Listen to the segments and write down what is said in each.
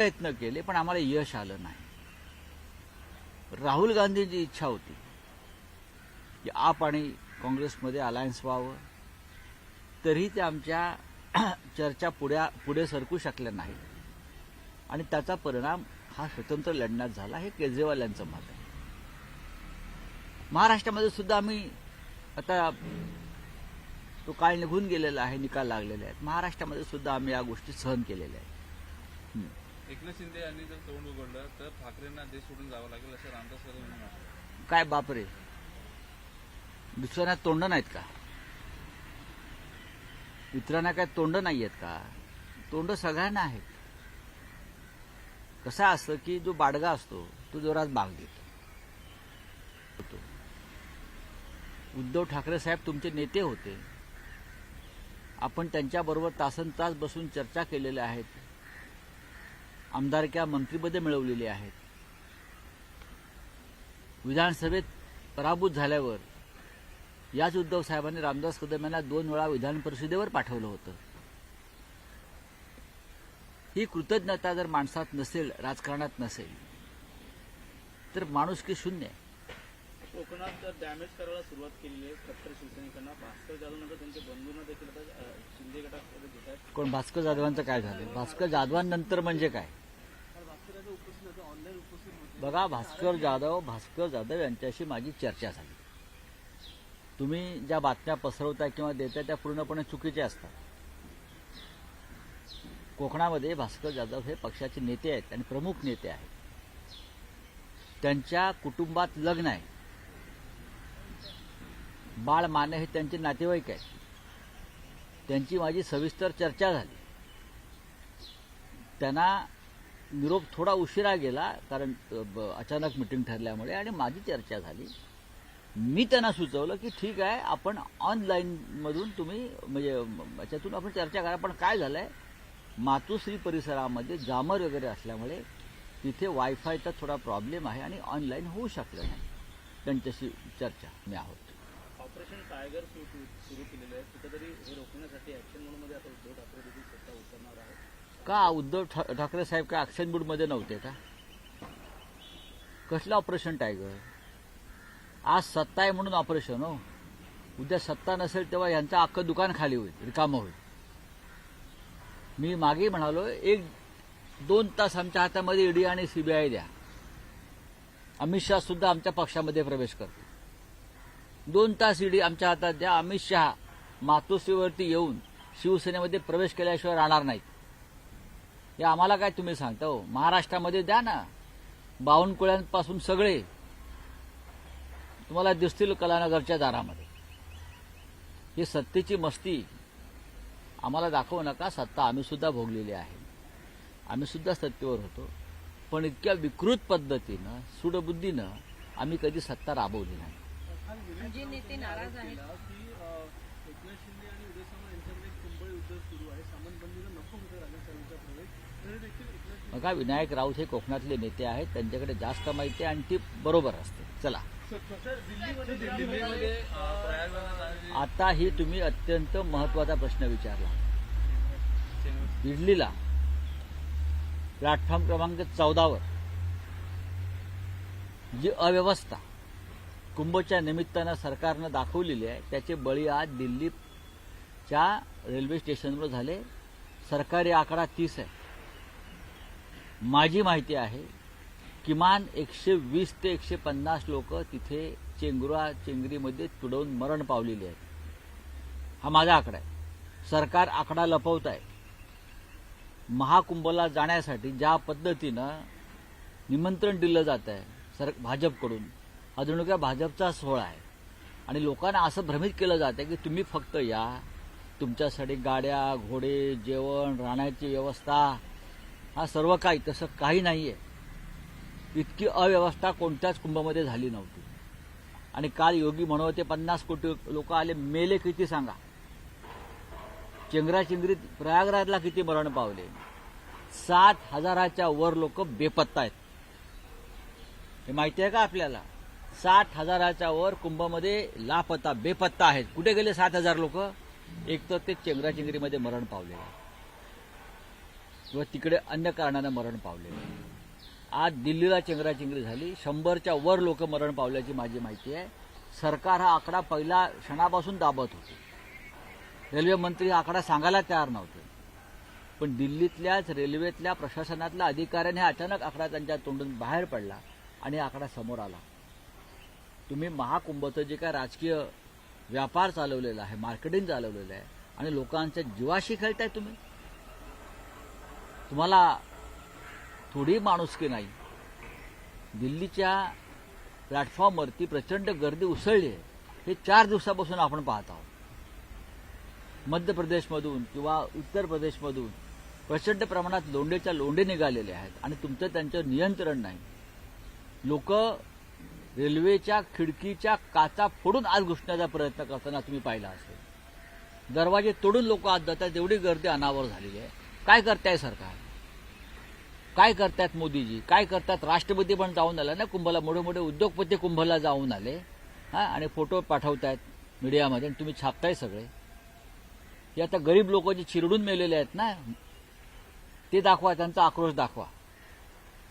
प्रयत्न केले पण आम्हाला यश आलं नाही. राहुल गांधींची इच्छा होती की आप आणि काँग्रेसमध्ये अलायन्स व्हावं, तरी ते आमच्या चर्चा पुढे सरकू शकल्या नाही आणि त्याचा परिणाम हा स्वतंत्र लढण्यात झाला. हे केजरीवाल यांचं मत आहे. महाराष्ट्रामध्ये सुद्धा आम्ही आता तो काळ निघून गेलेला आहे, निकाल लागलेले आहेत. महाराष्ट्रामध्ये सुद्धा आम्ही या गोष्टी सहन केलेल्या आहेत. एकनाथ शिंदे यांनी जर तोंड उघडलं तर ठाकरेंना देश सोडून जावं लागेल असं रामदास कदम म्हणाले. काय बापरे, दुसऱ्यांना तोंड नाहीत का? इतरांना काय तोंड नाही आहेत का? तोंड सगळ्यांना आहेत. कसं असतं की जो बाडगा असतो तो जोरात बाग देतो. उद्धव ठाकरे साहेब तुमचे नेते होते. आपण त्यांच्याबरोबर तासनतास बसून चर्चा केलेल्या आहेत. आमदारक्या मंत्रिपदे मिळवलेली आहेत. विधानसभेत पराभूत झाल्यावर याच उद्धव साहेबांनी रामदास कदम यांना 2 वेळा विधान परिषदेवर पाठवलं होतं. ही कृतज्ञता जर माणसात नसेल, राजकारणात नसेल, तर माणुसकी शून्य आहे. कोकणात डॅमेज करायला सुरुवात केली आहे कट्टर शिवसैनिकांना. भास्कर जाधव त्यांच्या बंधूंना देखील आता शिंदे गटात घेत आहेत. कोण भास्कर जाधवांचं काय झालं? भास्कर जाधवांनंतर म्हणजे काय? बघा, भास्कर जाधव यांच्याशी माझी चर्चा झाली. तुम्ही ज्या बातम्या पसरवताय किंवा देताय त्या पूर्णपणे चुकीच्या असतात. कोकणामध्ये भास्कर जाधव हे पक्षाचे नेते आहेत आणि प्रमुख नेते आहेत. त्यांच्या कुटुंबात लग्न आहे. बाळ माने हे त्यांचे नातेवाईक आहेत. त्यांची माझी सविस्तर चर्चा झाली. त्यांना निरोप थोडा उशिरा गेला कारण अचानक मिटिंग ठरल्यामुळे, आणि माझी चर्चा झाली. मी त्यांना सुचवलं की ठीक आहे, आपण ऑनलाईनमधून तुम्ही म्हणजे याच्यातून आपण चर्चा करा. पण काय झालंय, मातोश्री परिसरामध्ये जामर वगैरे असल्यामुळे तिथे वायफायचा थोडा प्रॉब्लेम आहे आणि ऑनलाईन होऊ शकलं नाही. त्यांच्याशी चर्चा मी आहोत. ऑपरेशन टायगर सुरू केलेलं आहे. कुठेतरी हे रोखण्यासाठी ऍक्शन मोडमध्ये आता उद्धव ठाकरे देखील सत्ता उतरणार आहेत का? उद्धव ठाकरे साहेब काय ऍक्शन मूडमध्ये नव्हते का? कसलं ऑपरेशन टायगर? आज सत्ता आहे म्हणून ऑपरेशन हो. उद्या सत्ता नसेल तेव्हा यांचं अख्खं दुकान खाली होईल, रिकामं होईल. मी मागे म्हणालो 1-2 तास आमच्या हातामध्ये ईडी आणि सीबीआय द्या. अमित शहा सुद्धा आमच्या पक्षामध्ये प्रवेश करतो. 2 तास ईडी आमच्या हातात द्या. अमित शहा मातोश्रीवरती येऊन शिवसेनेमध्ये प्रवेश केल्याशिवाय राहणार नाहीत. हे आम्हाला काय तुम्ही सांगता हो? महाराष्ट्रामध्ये द्या ना. बावनकुळ्यांपासून सगळे तुम्हाला दिसतील कलानगरच्या दारामध्ये. ही सत्तेची मस्ती आम्हाला दाखवू नका. सत्ता आम्ही सुद्धा भोगलेली आहे. आम्ही सुद्धा सत्तेवर होतो. पण इतक्या विकृत पद्धतीनं, सूडबुद्धीनं आम्ही कधी सत्ता राबवली नाही. जे नेते नाराज आहेत की एकनाथ शिंदे आणि उदय सामंत यांच्यामध्ये एक कंबळ युद्ध सुरू आहे. सामंत बंधूंना नको होतं राजकारणाचा प्रवेश, तरी देखील एकनाथ बघा, विनायक राऊत हे कोकणातले नेते आहेत. त्यांच्याकडे जास्त माहिती आहे आणि ती बरोबर असते. चला, दिल्लीमध्ये प्रयागराज आता ही तुम्ही अत्यंत महत्वाचा प्रश्न विचारला. दिल्लीला प्लॅटफॉर्म क्रमांक 14वर जी अव्यवस्था कुंभच्या निमित्तानं सरकारनं दाखवलेली आहे, त्याचे बळी आज दिल्लीच्या रेल्वे स्टेशनवर झाले. सरकारी आकडा 30 आहे. माझी माहिती आहे किमान 120 ते 150 लोक तिथे चेंगरीमध्ये तुडवून मरण पावलेली आहेत. हा माझा आकडा आहे. सरकार आकडा लपवत आहे. महाकुंभला जाण्यासाठी ज्या पद्धतीनं निमंत्रण दिलं जात आहे भाजपकडून, हा जणू काय भाजपचा सोहळा आहे आणि लोकांना असं भ्रमित केलं जातं की तुम्ही फक्त या, तुमच्यासाठी गाड्या, घोडे, जेवण, राहण्याची व्यवस्था, हा सर्व काही. तसं काही नाहीये. इतकी अव्यवस्था कोणत्याच कुंभमध्ये झाली नव्हती. आणि काल योगी म्हणत 50 कोटी लोक आले. मेले किती सांगा? चेंगराचेंगरीत प्रयागराजला किती मरण पावले? 60,000च्या वर लोक बेपत्ता आहेत. हे माहिती आहे का आपल्याला? 60,000च्या वर कुंभमध्ये लापता, बेपत्ता आहेत. कुठे गेले 7,000 लोक? एक तर ते चेंगराचेंगरीमध्ये मरण पावले. किंवा तिकडे अन्य कारणानं मरण पावलेले. आज दिल्लीला चेंगराचेंगरी झाली, 100च्या वर लोक मरण पावल्याची माझी माहिती आहे. सरकार हा आकडा पहिल्या क्षणापासून दाबत होते. रेल्वे मंत्री हा आकडा सांगायला तयार नव्हते, पण दिल्लीतल्याच रेल्वेतल्या प्रशासनातल्या अधिकाऱ्याने अचानक आकडा त्यांच्या तोंडून बाहेर पडला आणि आकडा समोर आला. तुम्ही महाकुंभचं जे काय राजकीय व्यापार चालवलेला आहे, मार्केटिंग चालवलेलं आहे आणि लोकांच्या जीवाशी खेळताय तुम्ही. तुम्हाला थोडी माणुसकी नाही. दिल्लीच्या प्लॅटफॉर्मवरती प्रचंड गर्दी उसळली आहे. हे 4 दिवसापासून आपण पाहत आहोत. मध्य प्रदेशमधून किंवा उत्तर प्रदेशमधून प्रचंड प्रमाणात लोंढेच्या लोंढे निघालेले आहेत आणि तुमचं त्यांच्यावर नियंत्रण नाही. लोक रेल्वेच्या खिडकीच्या काचा फोडून आत घुसण्याचा प्रयत्न करताना तुम्ही पाहिला असेल. दरवाजे तोडून लोक आत जातात. एवढी गर्दी अनावर झालेली आहे. काय करताय सरकार? काय करतायत मोदीजी? काय करतात? राष्ट्रपती पण जाऊन आला ना कुंभला. मोठे मोठे उद्योगपती कुंभला जाऊन आले आणि फोटो पाठवतायत मीडियामध्ये आणि तुम्ही छापताय सगळे. हे आता गरीब लोक जे चिरडून मेलेले आहेत ना, ते दाखवा, त्यांचा आक्रोश दाखवा.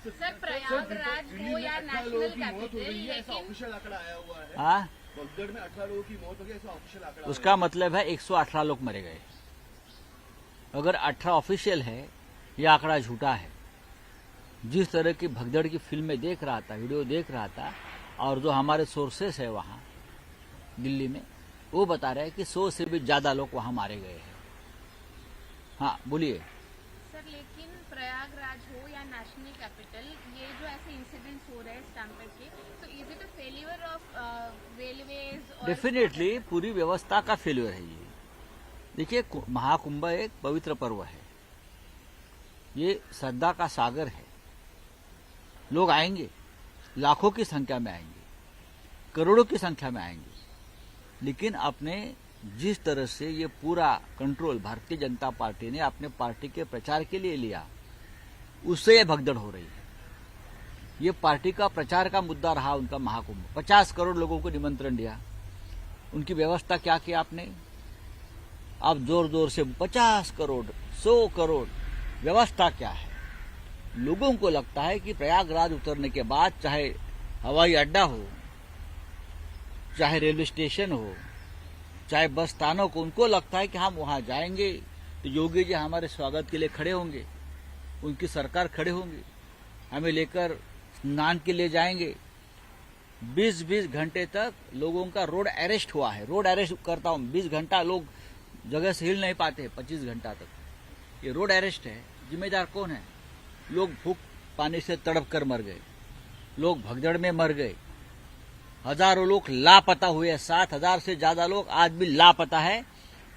सर प्रयागराज हो या नेशनल कैपिटल, लेकिन ऑफिशियल आंकड़ा आया हुआ है. हाँ, बगदड़ में 18 लोगों की मौत हो गई, ऐसा ऑफिशियल आंकड़ा उसका मतलब है 118 लोग मरे गए. अगर 18 ऑफिशियल है, ये आंकड़ा झूठा है. जिस तरह की भगदड़ की फिल्में देख रहा था, वीडियो देख रहा था, और जो हमारे सोर्सेस है वहां दिल्ली में, वो बता रहे हैं कि 100 से भी ज्यादा लोग वहां मारे गए हैं. हाँ बोलिए. सर लेकिन प्रयागराज हो या नेशनल कैपिटल, ये जो ऐसे इंसिडेंट्स हो रहे हैं स्टैम्पेड के, तो is it a failure of railways? Definitely पूरी व्यवस्था का फेल्यूर है ये. देखिए, महाकुंभ एक पवित्र पर्व है. ये श्रद्धा का सागर है. लोग आएंगे, लाखों की संख्या में आएंगे, करोड़ों की संख्या में आएंगे, लेकिन अपने जिस तरह से ये पूरा कंट्रोल भारतीय जनता पार्टी ने अपने पार्टी के प्रचार के लिए लिया, उससे ये भगदड़ हो रही है. ये पार्टी का प्रचार का मुद्दा रहा उनका महाकुंभ. 50 करोड़ लोगों को निमंत्रण दिया. उनकी व्यवस्था क्या की आपने? आप जोर जोर से 50 करोड़ 100 करोड़, व्यवस्था क्या है? लोगों को लगता है कि प्रयागराज उतरने के बाद चाहे हवाई अड्डा हो, चाहे रेलवे स्टेशन हो, चाहे बस स्थानक हो, उनको लगता है कि हम वहां जाएंगे तो योगी जी हमारे स्वागत के लिए खड़े होंगे, उनकी सरकार खड़े होंगे, हमें लेकर स्नान के लिए जाएंगे. 20-20 घंटे तक लोगों का रोड अरेस्ट हुआ है. रोड अरेस्ट करता हूं, 20 घंटा लोग जगह से हिल नहीं पाते. 25 घंटा तक ये रोड अरेस्ट है. जिम्मेदार कौन है? लोग भूख पानी से तड़प कर मर गए, लोग भगदड़ में मर गए, हजारों लोग लापता हुए. 7,000 से ज्यादा लोग आज भी लापता है.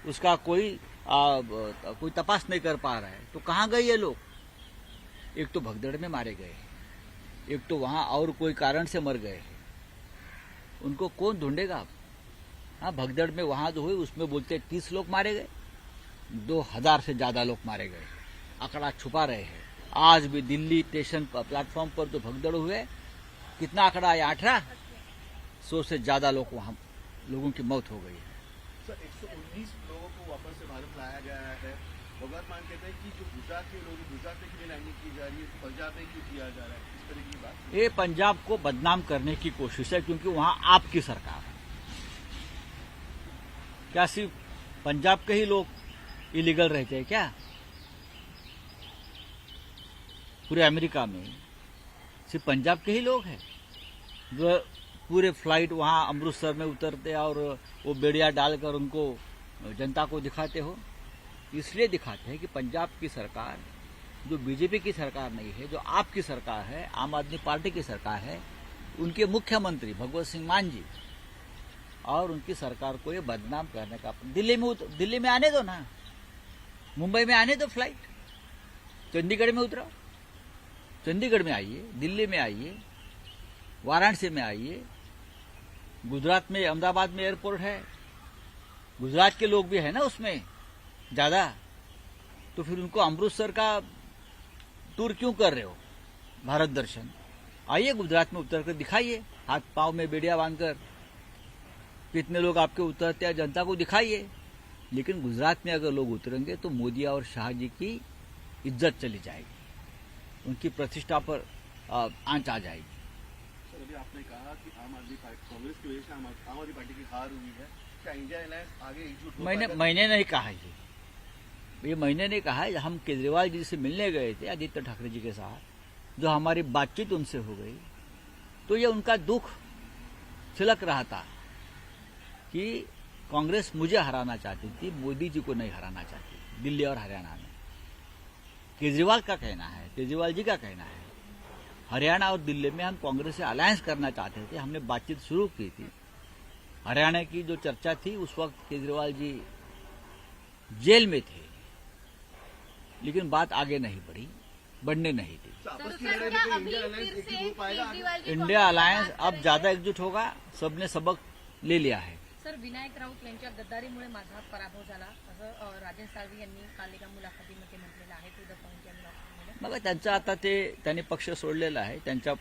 उसका कोई तपास नहीं कर पा रहा है. तो कहां गए ये लोग? एक तो भगदड़ में मारे गए, एक तो वहां और कोई कारण से मर गए. उनको कौन ढूंढेगा अब? हाँ, भगदड़ में वहां जो हुई उसमें बोलते 30 लोग मारे गए, 2000 से ज्यादा लोग मारे गए. आंकड़ा छुपा रहे हैं. आज भी दिल्ली स्टेशन प्लेटफॉर्म पर जो भगदड़ हुए, कितना आंकड़ा आया? 18. 100 से ज्यादा लोगों की मौत हो गई है. सर 119 लोगों को वापस से भारत लाया गया है. भगवत मान कहते हैं कि जो गुजरात के लोग, गुजरात में क्यों लैंडिंग की जा रही है, पंजाब में क्यों किया जा रहा है, इस तरह की बात. ये पंजाब को बदनाम करने की कोशिश है, क्योंकि वहां आपकी सरकार है. क्या सिर्फ पंजाब के ही लोग इलीगल रहते हैं क्या? पूरे अमेरिका में सिर्फ पंजाब के ही लोग हैं जो पूरे फ्लाइट वहां अमृतसर में उतरते और वो बेड़िया डालकर उनको जनता को दिखाते हो? इसलिए दिखाते हैं कि पंजाब की सरकार जो बीजेपी की सरकार नहीं है, जो आपकी सरकार है, आम आदमी पार्टी की सरकार है, उनके मुख्यमंत्री भगवत सिंह मान जी और उनकी सरकार को ये बदनाम करने का. दिल्ली में आने दो ना, मुंबई में आने दो फ्लाइट, चंडीगढ़ में उतरो, चंडीगढ़ में आइए, दिल्ली में आइए, वाराणसी में आइए, गुजरात में अहमदाबाद में एयरपोर्ट है, गुजरात के लोग भी है ना उसमें ज्यादा. तो फिर उनको अमृतसर का टूर क्यों कर रहे हो? भारत दर्शन आइए, गुजरात में उतर कर दिखाइए, हाथ पांव में बेड़िया बांधकर कितने लोग आपके उतरते हैं, जनता को दिखाइए. लेकिन गुजरात में अगर लोग उतरेंगे तो मोदी और शाह जी की इज्जत चली जाएगी, उनकी प्रतिष्ठा पर आंच आ जाएगी। सर अभी आपने कहा कि आम आदमी पार्टी कांग्रेस की वजह से आम आदमी पार्टी की हार हुई है, क्या इंडिया अलायंस आगे एकजुट हो पाएगा? मैंने नहीं कहा ये मैंने नहीं कहा है। हम केजरीवाल जी से मिलने गए थे आदित्य ठाकरे जी के साथ, जो हमारी बातचीत उनसे हो गई, तो ये उनका दुख छिलक रहा था कि कांग्रेस मुझे हराना चाहती थी, मोदी जी को नहीं हराना चाहती दिल्ली और हरियाणा में। केजरीवाल का कहना है, केजरीवाल जी का कहना है, हरियाणा और दिल्ली में हम कांग्रेस से अलायंस करना चाहते थे। हमने बातचीत शुरू की थी। हरियाणा की जो चर्चा थी उस वक्त केजरीवाल जी जेल में थे, लेकिन बात आगे नहीं बढ़ने नहीं दी। तो आपस की सर, लड़ाई क्या में अभी इंडिया अलायंस फिर एकजुट से हो पाएगा? केजरीवाल जी इंडिया काँग्रेसला अलायंस साथ अब देणार ज्यादा आहेत? एकजुट होगा, सबने सबक ले लिया है। सर, विनायक राऊत यांच्या गद्दारीमुळे माझा पराभव झाला असं राजन साळवी यांनी काल एका मुलाखतीमध्ये म्हटलेलं आहे. टू द पॉइंट या मुलाखतीमध्ये मग त्यांचं आता त्यांनी पक्ष सोडलेला आहे, त्यांच्या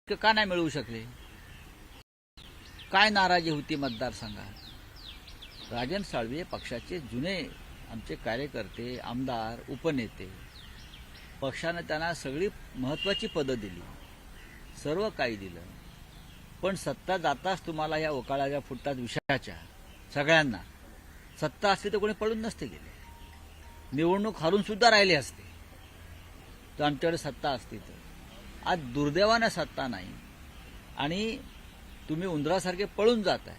का नाही मिळवू शकले? काय नाराजी होती मतदारसंघात? राजन साळवी हे पक्षाचे जुने आमचे कार्यकर्ते, आमदार, उपनेते, पक्षाने त्यांना सगळी महत्वाची पदं दिली, सर्व काही दिलं, पण सत्ता जाताच तुम्हाला या वकाळ्या फुटतात विषयाच्या सगळ्यांना. सत्ता असती तर कोणी पळून नसते गेले, निवडणूक हारून सुद्धा राहिले असते तर आमच्याकडे सत्ता असती तर. आज दुर्दैवानं सत्ता नाही आणि तुम्ही उंदरासारखे पळून जाताय.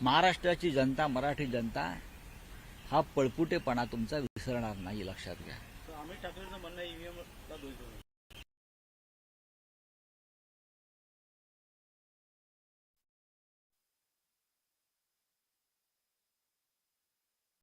महाराष्ट्राची जनता, मराठी जनता हा पळपुटेपणा तुमचा विसरणार नाही, लक्षात घ्या. तर अमित ठाकरेंचं म्हणणं ईव्हीएमला दोष देऊ.